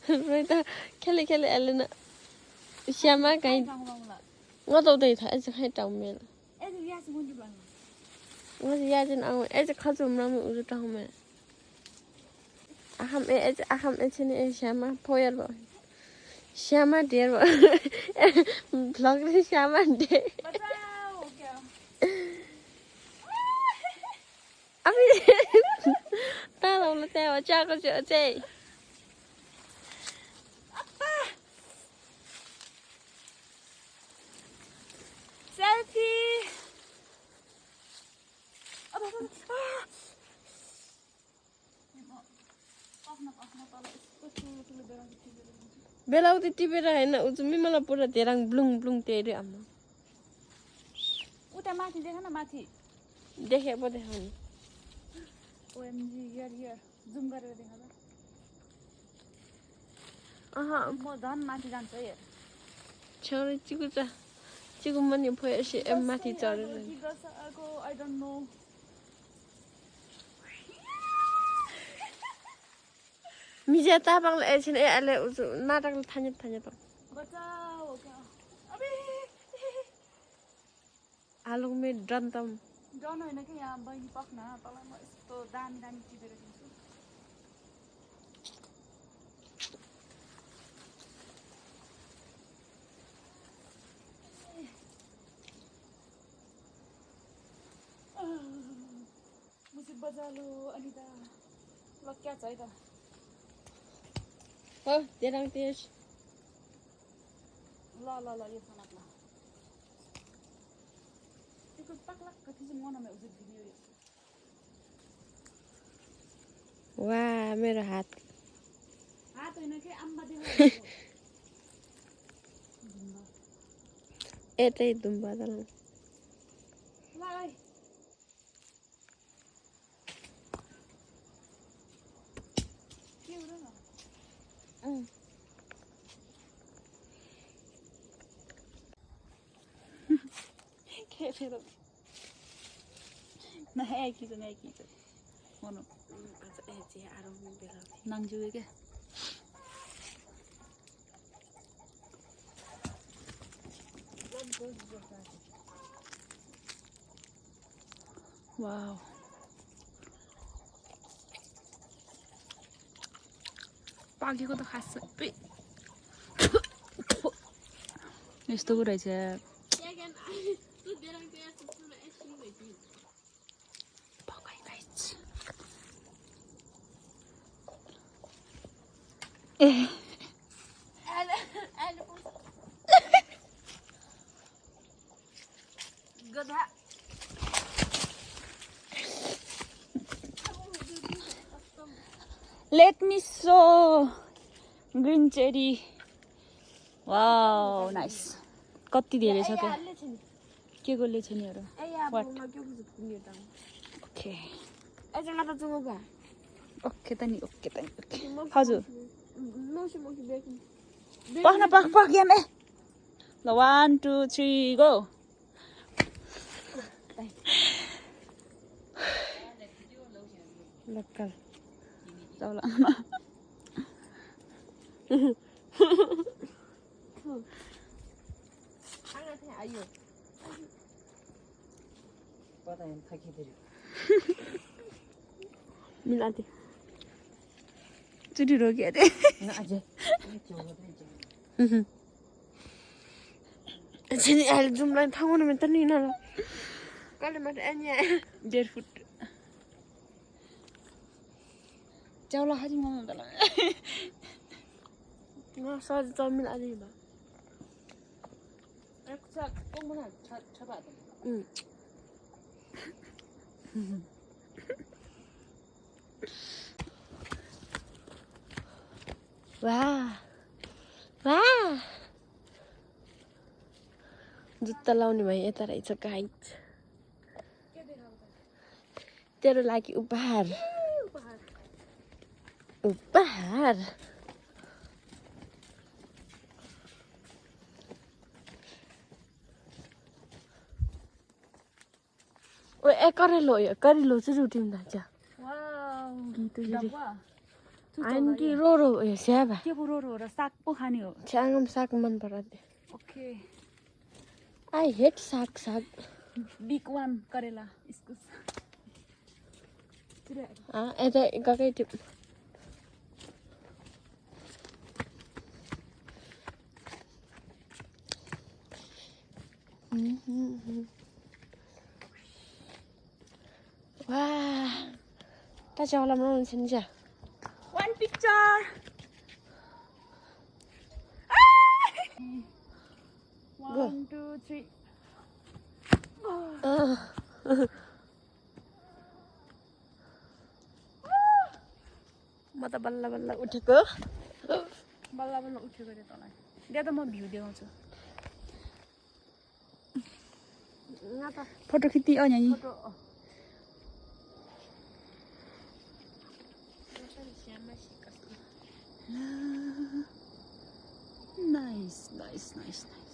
रोहित खेले एलेना श्यामा कहीं ngó tàu thì thấy sẽ hay trồng mẹ ngó gì ra trên ông ấy sẽ khó dùng lắm ở trong mẹ ham ấy trên ấy Shama poyer rồi Shama dear rồi vlog đi Shama dear abi ta đâu là tao cha có chữa chơi selfie बेलाउ त्यति बेला हैन उजुमी मलाई पुरा धेराङ ब्लुङ ब्लुङ तेरे आमा उता माथि देख न माथि देखे पो देखाउनु ओएमजी हियर जुम गरेर देख ल अहा म झन् माथि जान्छ है छौरी चिकु मनि भएपछि एम माथि चढेर के गर्छ अर्को आई डोन्ट नो मिजा तापाङले एकछिन अहिले नाटकले थान्यो त बचाओ क्या अबे आलुमे डन्तम डन होइन कि यहाँ बहिनी पक्न तँलाई म यस्तो दामी दामी टिपेर दिन्छु मुसिब बजालो अनिता ल क्याच है त हो धेराङ तेज ल ल ल यो समात ल त्यसको पाक्ला कति चाहिँ मनमा उजुर भिडियो वा मेरो हात होइन कि आम्बा देऊ यतै दुम्बा त ल के हुँदैन के फेर नहीं की मोनो आज एजे आरो बेला नांजुए के वाओ पाकेको त खास सबै यस्तो पो रहेछ गधा Let me show green cherry. Wow, nice. कति धेरै छ के के गोले छ नि What? Okay. Okay त नि okay. हजुर पख यहाँ मे ल 1 2 3 go. लोकल चला आयो पता है थकी दे मिला दे चुटी रोकिया दे न अझै चाहिँ अहिले जुमलाई ठाउँमा त नि न कहिले मात्र एन्या 1.5 फुट चौला खाजी मन हुँदैन न सज जमिन अलि भा एक्सा कोमना छबा वाह जुत्ता लाउने भए यता रहेछ गाइड तेरो लागि उपहार ओ ए करेलो चाहिँ रुटिन लाग्छ वाउ गीत त्यसरी डब्बा आन्टी रोरो उयो स्याबा के बुरोरो हो र साग पो खाने हो छ्याङम साग मन पराउँथ्यो ओके आई हेट साग साग बिग वान करेला इस्कुस यता गएकै थियो वाह ta cho làm nó xin chả one picture 1 2 3 म त बल्ल बल्ल उठेको बल्ल बल्ल उठेको रे तँलाई दे त म भ्यू देखाउँछु फोटो खिच्दै अ यहीँ नाइस नाइस नाइस